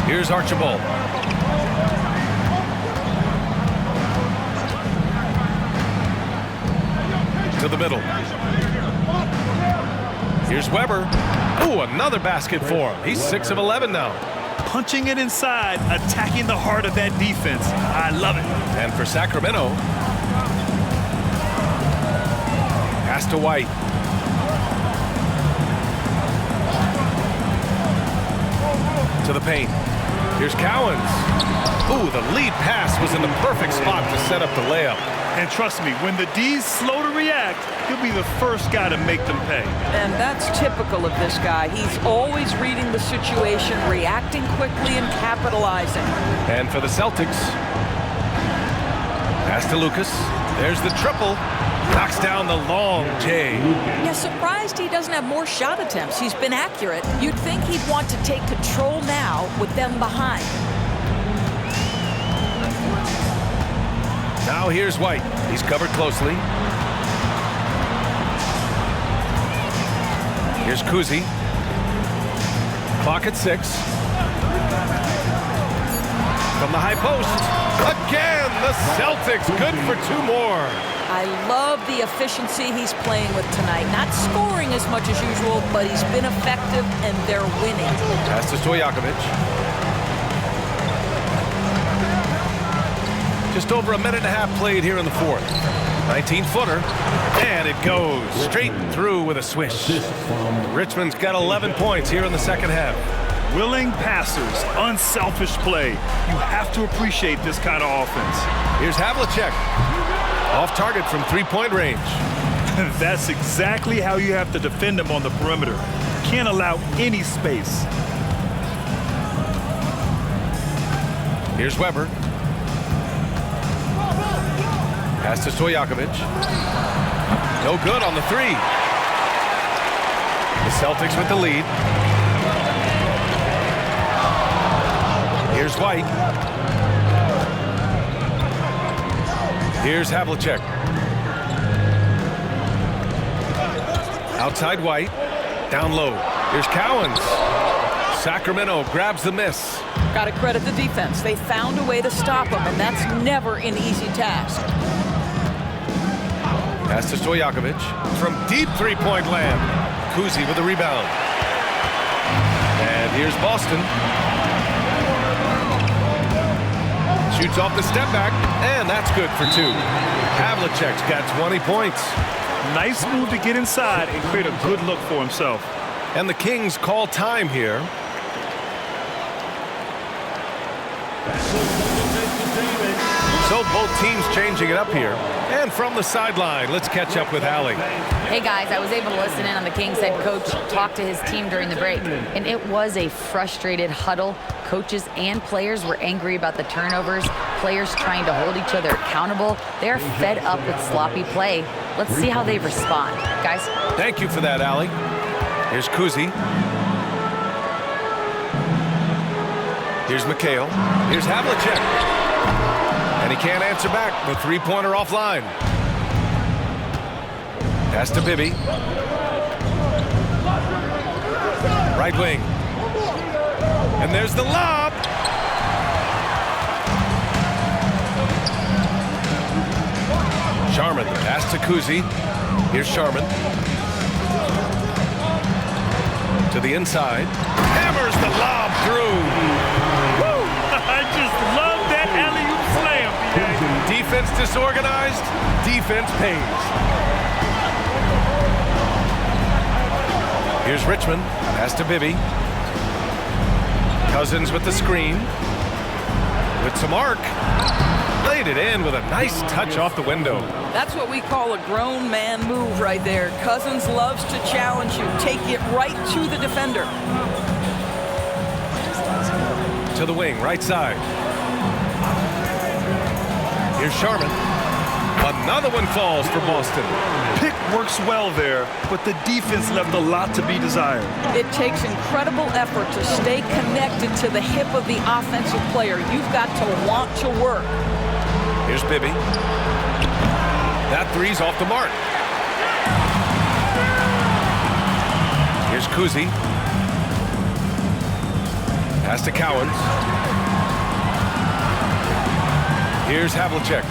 Here's Archibald. To the middle. Here's Weber. Ooh, another basket for him. He's 6 of 11 now. Punching it inside, attacking the heart of that defense. I love it. And for Sacramento, pass to White. To the paint. Here's Cowens. Ooh, the lead pass was in the perfect spot to set up the layup. And trust me, when the D's slow to react, he'll be the first guy to make them pay. And that's typical of this guy. He's always reading the situation, reacting quickly, and capitalizing. And for the Celtics, pass to Lucas. There's the triple. Knocks down the long J. Yeah, surprised he doesn't have more shot attempts. He's been accurate. You'd think he'd want to take control now with them behind. Now here's White. He's covered closely. Here's Kuzi. Clock at 6. From the high post. Again, the Celtics good for 2 more. I love the efficiency he's playing with tonight. Not scoring as much as usual, but he's been effective, and they're winning. Pass to Stojakovic. Just over a minute and a half played here in the fourth. 19-footer, and it goes straight through with a swish. Richmond's got 11 points here in the second half. Willing passers, unselfish play. You have to appreciate this kind of offense. Here's Havlicek. Off target from 3-point range. That's exactly how you have to defend him on the perimeter. Can't allow any space. Here's Weber. Pass to Stojakovic. No good on the 3. The Celtics with the lead. Here's White. Here's Havlicek. Outside White. Down low. Here's Cowens. Sacramento grabs the miss. Got to credit the defense. They found a way to stop him, and that's never an easy task. Pass to Stojakovic. From deep 3-point land. Kuzi with the rebound. And here's Boston. Shoots off the step back, and that's good for 2. Havlicek's got 20 points. Nice move to get inside and create a good look for himself. And the Kings call time here. So both teams changing it up here. And from the sideline, let's catch up with Allie. Hey guys, I was able to listen in on the Kings head coach talk to his team during the break, and it was a frustrated huddle. Coaches and players were angry about the turnovers, players trying to hold each other accountable. They're fed up with sloppy play. Let's see how they respond. Guys? Thank you for that, Allie. Here's Kuzi. Here's McHale. Here's Havlicek. And he can't answer back. The 3-pointer offline. Pass to Bibby. Right wing. And there's the lob. Sharman. Pass to Kuzi. Here's Sharman. To the inside. Hammers the lob through. Woo! I just love that alley-oop slam. Defense disorganized. Defense pays. Here's Richmond. Pass to Bibby. Cousins with the screen. With some arc. Laid it in with a nice touch off the window. That's what we call a grown man move right there. Cousins loves to challenge you. Take it right to the defender. To the wing, right side. Here's Sharman. Another one falls for Boston. Pick works well there, but the defense left a lot to be desired. It takes incredible effort to stay connected to the hip of the offensive player. You've got to want to work. Here's Bibby. That three's off the mark. Here's Kuzi. Pass to Cowens. Here's Havlicek.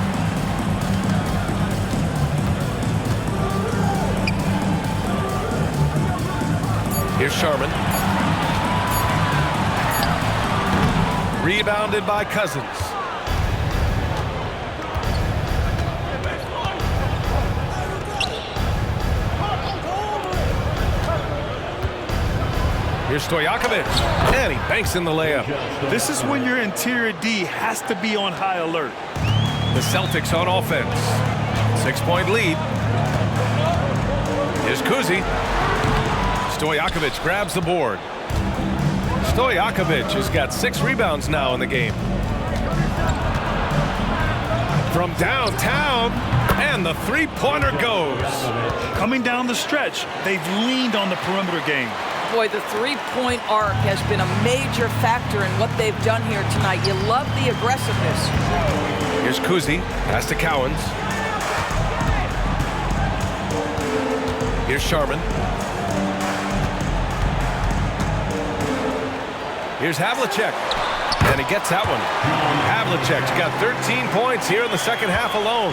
Here's Sharman. Rebounded by Cousins. Here's Stojakovic, and he banks in the layup. This is when your interior D has to be on high alert. The Celtics on offense. 6-point lead. Here's Kuzi. Stojakovic grabs the board. Stojakovic has got 6 rebounds now in the game. From downtown, and the three-pointer goes. Coming down the stretch, they've leaned on the perimeter game. Boy, the three-point arc has been a major factor in what they've done here tonight. You love the aggressiveness. Here's Kuzi, pass to Cowens. Here's Sharman. Here's Havlicek, and he gets that one. Havlicek's got 13 points here in the second half alone.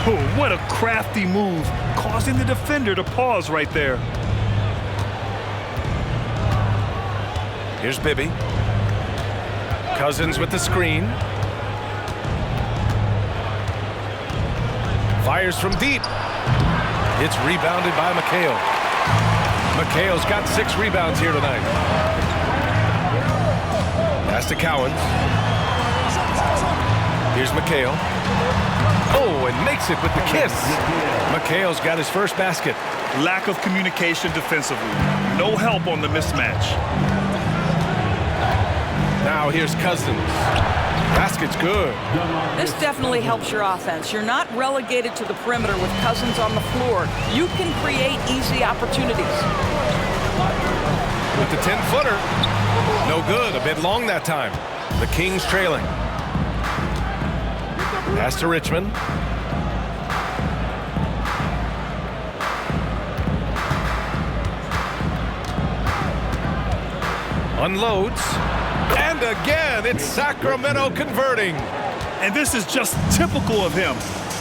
Oh, what a crafty move, causing the defender to pause right there. Here's Bibby. Cousins with the screen. Fires from deep. It's rebounded by McHale. McHale's got 6 rebounds here tonight. Pass to Cowens. Here's McHale. Oh, and makes it with the kiss. McHale's got his first basket. Lack of communication defensively. No help on the mismatch. Now here's Cousins. Basket's good. This definitely helps your offense. You're not relegated to the perimeter with Cousins on the floor. You can create easy opportunities. With the 10-footer. No good. A bit long that time. The Kings trailing. Pass to Richmond. Unloads. And again, it's Sacramento converting. And this is just typical of him.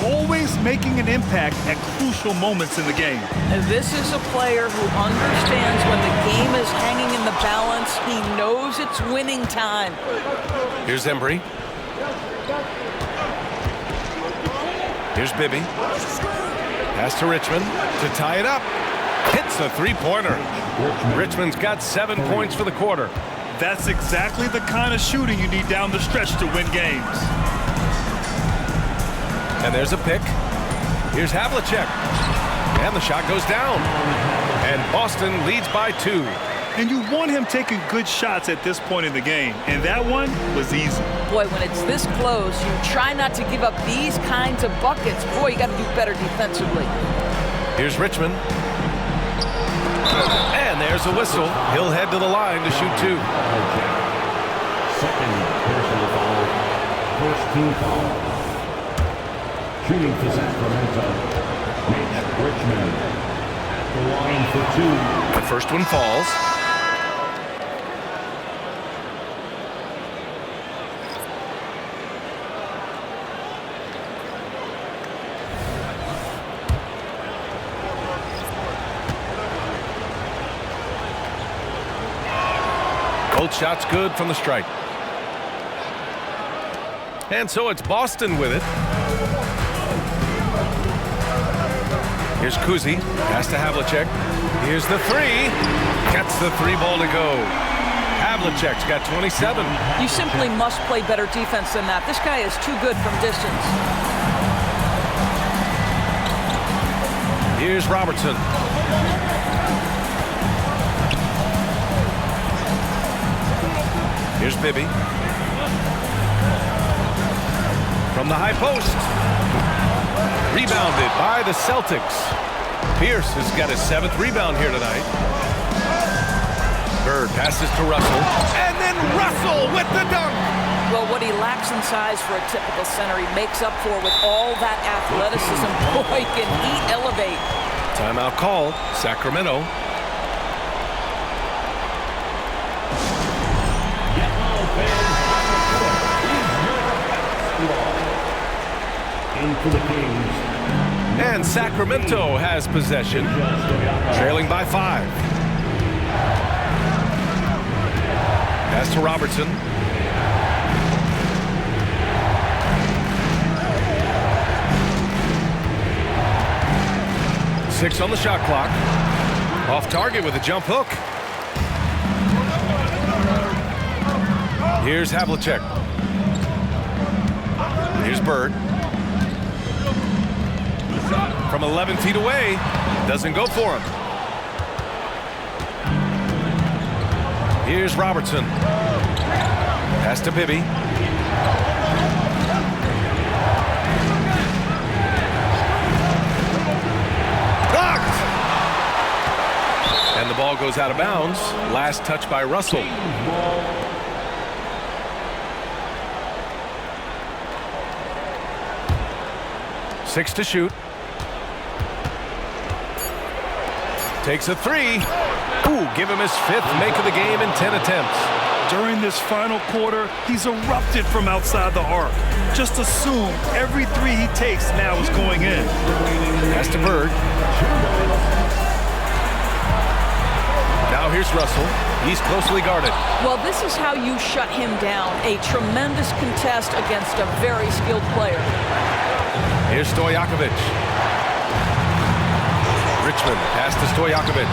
Always making an impact at crucial moments in the game. And this is a player who understands when the game is hanging in the balance. He knows it's winning time. Here's Embry. Here's Bibby. Pass to Richmond to tie it up. Hits a three-pointer. Richmond's got 7 points for the quarter. That's exactly the kind of shooting you need down the stretch to win games. And there's a pick. Here's Havlicek. And the shot goes down. And Boston leads by 2. And you want him taking good shots at this point in the game. And that one was easy. Boy, when it's this close, you try not to give up these kinds of buckets. Boy, you got to do better defensively. Here's Richmond. And there's a whistle. He'll head to the line to shoot 2. Second personal foul. First team foul. Shooting for Sacramento. Mitch Richmond at the line for 2. The first one falls. Both shots good from the stripe. And so it's Boston with it. Here's Kuzi. Pass to Havlicek. Here's the 3. Gets the 3-ball to go. Havlicek's got 27. You simply must play better defense than that. This guy is too good from distance. Here's Robertson. Here's Bibby. From the high post. Rebounded by the Celtics. Pierce has got his 7th rebound here tonight. Bird passes to Russell. And then Russell with the dunk. Well, what he lacks in size for a typical center, he makes up for with all that athleticism. Boy, can he elevate. Timeout called, Sacramento. In for the Kings. And Sacramento has possession, trailing by 5. Pass to Robertson. Six on the shot clock. Off target with a jump hook. Here's Havlicek. Here's Bird. From 11 feet away, doesn't go for him. Here's Robertson. Pass to Bibby. Blocked! And the ball goes out of bounds. Last touch by Russell. Six to shoot. Takes a three. Ooh, give him his 5th make of the game in 10 attempts. During this final quarter, he's erupted from outside the arc. Just assume every three he takes now is going in. Pass to Bird. Now here's Russell. He's closely guarded. Well, this is how you shut him down. A tremendous contest against a very skilled player. Here's Stojakovic. Richmond pass to Stojakovic.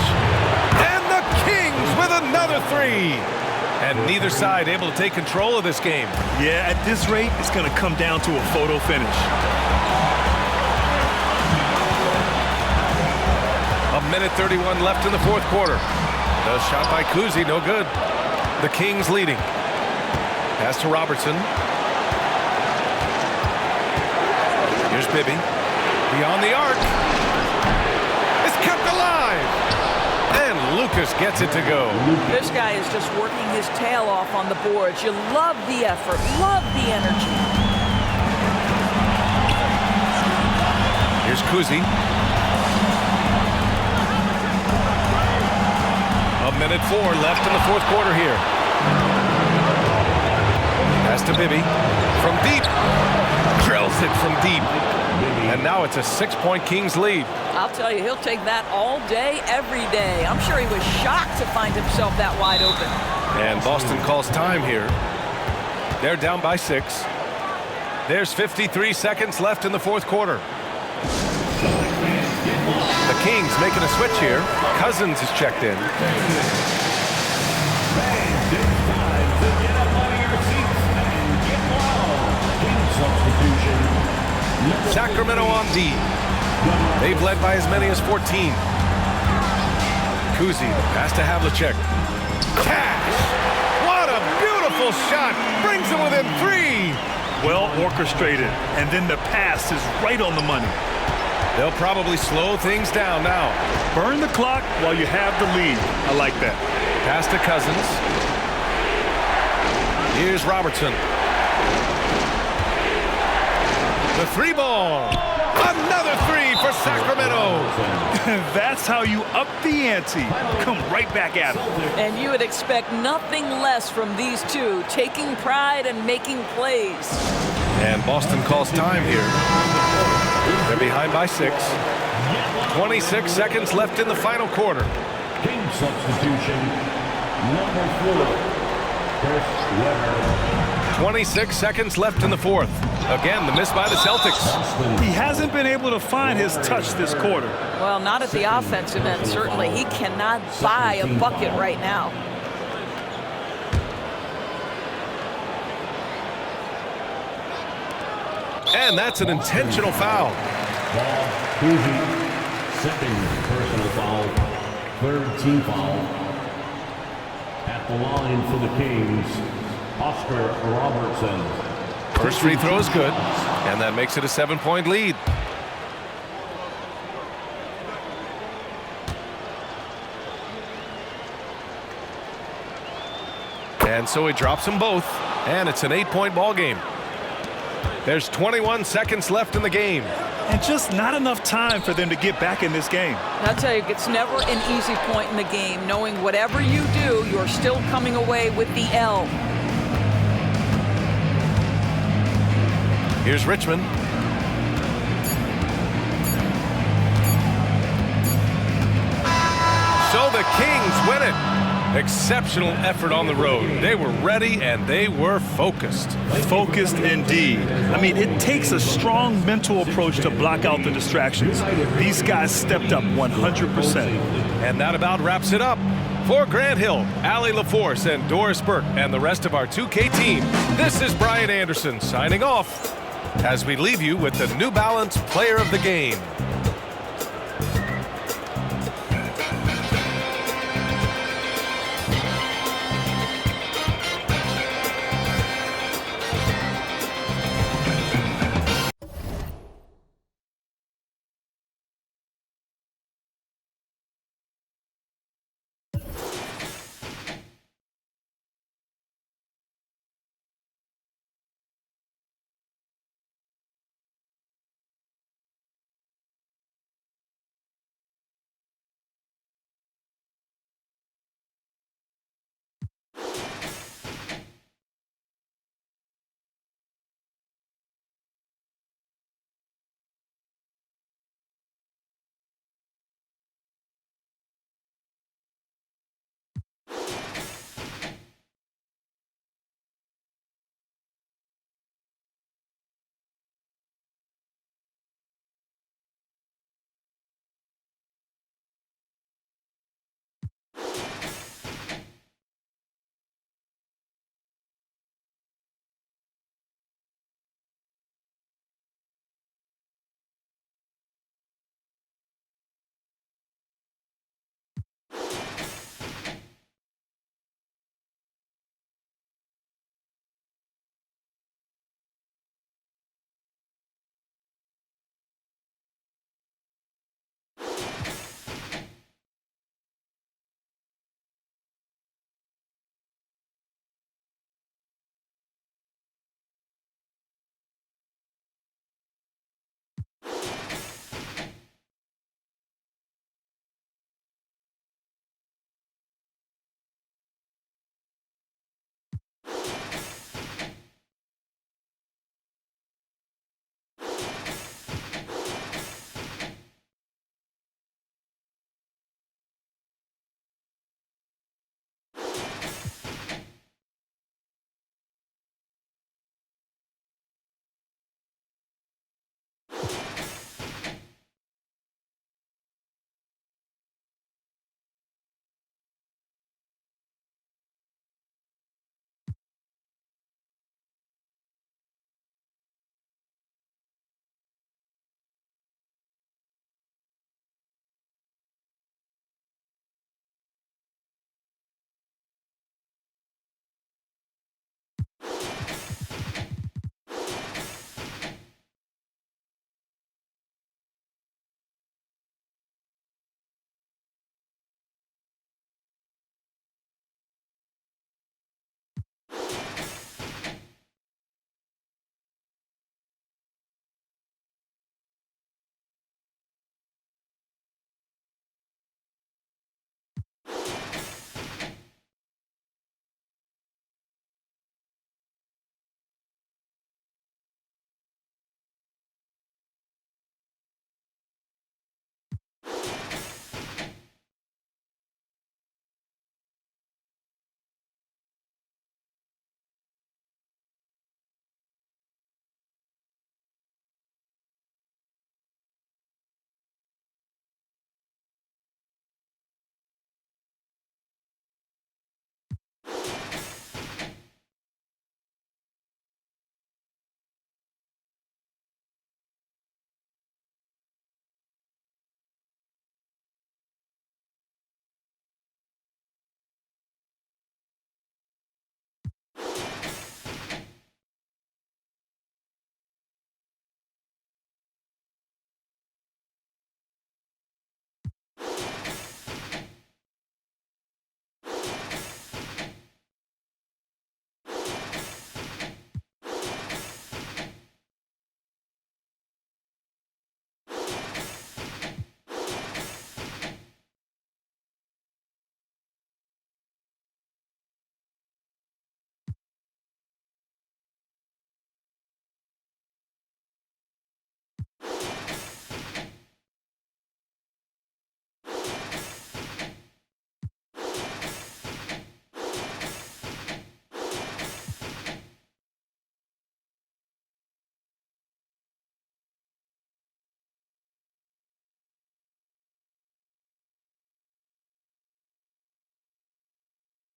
And the Kings with another three. And neither side able to take control of this game. Yeah, at this rate, it's going to come down to a photo finish. A minute 31 left in the 4th quarter. The shot by Kuzi, no good. The Kings leading. Pass to Robertson. Here's Bibby. Beyond the arc. It's kept alive. And Lucas gets it to go. This guy is just working his tail off on the boards. You love the effort, love the energy. Here's Kuzi. A minute 4 left in the 4th quarter here. Pass to Bibby. From deep. Drills it from deep. And now it's a 6-point Kings lead. I'll tell you, he'll take that all day, every day. I'm sure he was shocked to find himself that wide open. And Boston calls time here. They're down by 6. There's 53 seconds left in the 4th quarter. The Kings making a switch here. Cousins is checked in. Sacramento on D. They've led by as many as 14. Kuzi, pass to Havlicek. Cash! What a beautiful shot! Brings him within 3. Well orchestrated, and then the pass is right on the money. They'll probably slow things down now. Burn the clock while you have the lead. I like that. Pass to Cousins. Here's Robertson. The 3 ball. Another 3 for Sacramento. That's how you up the ante. Come right back at it. And you would expect nothing less from these two, taking pride and making plays. And Boston calls time here. They're behind by 6. 26 seconds left in the final quarter. King substitution, number 4, Chris Webber. 26 seconds left in the 4th. Again, the miss by the Celtics. He hasn't been able to find his touch this quarter. Well, not at the offensive end, certainly. He cannot buy a bucket right now. And that's an intentional foul. Kuzi, second personal foul, 3rd team foul. At the line for the Kings, Oscar Robertson. First free throw is good, and that makes it a 7-point lead. And so he drops them both, And it's an 8-point ball game. There's 21 seconds left in the game. And just not enough time for them to get back in this game. I'll tell you, it's never an easy point in the game, knowing whatever you do, you're still coming away with the L. Here's Richmond. So the Kings win it. Exceptional effort on the road. They were ready and they were focused. Focused indeed. I mean, it takes a strong mental approach to block out the distractions. These guys stepped up 100%. And that about wraps it up. For Grant Hill, Allie LaForce, and Doris Burke, and the rest of our 2K team, this is Brian Anderson signing off as we leave you with the New Balance Player of the Game.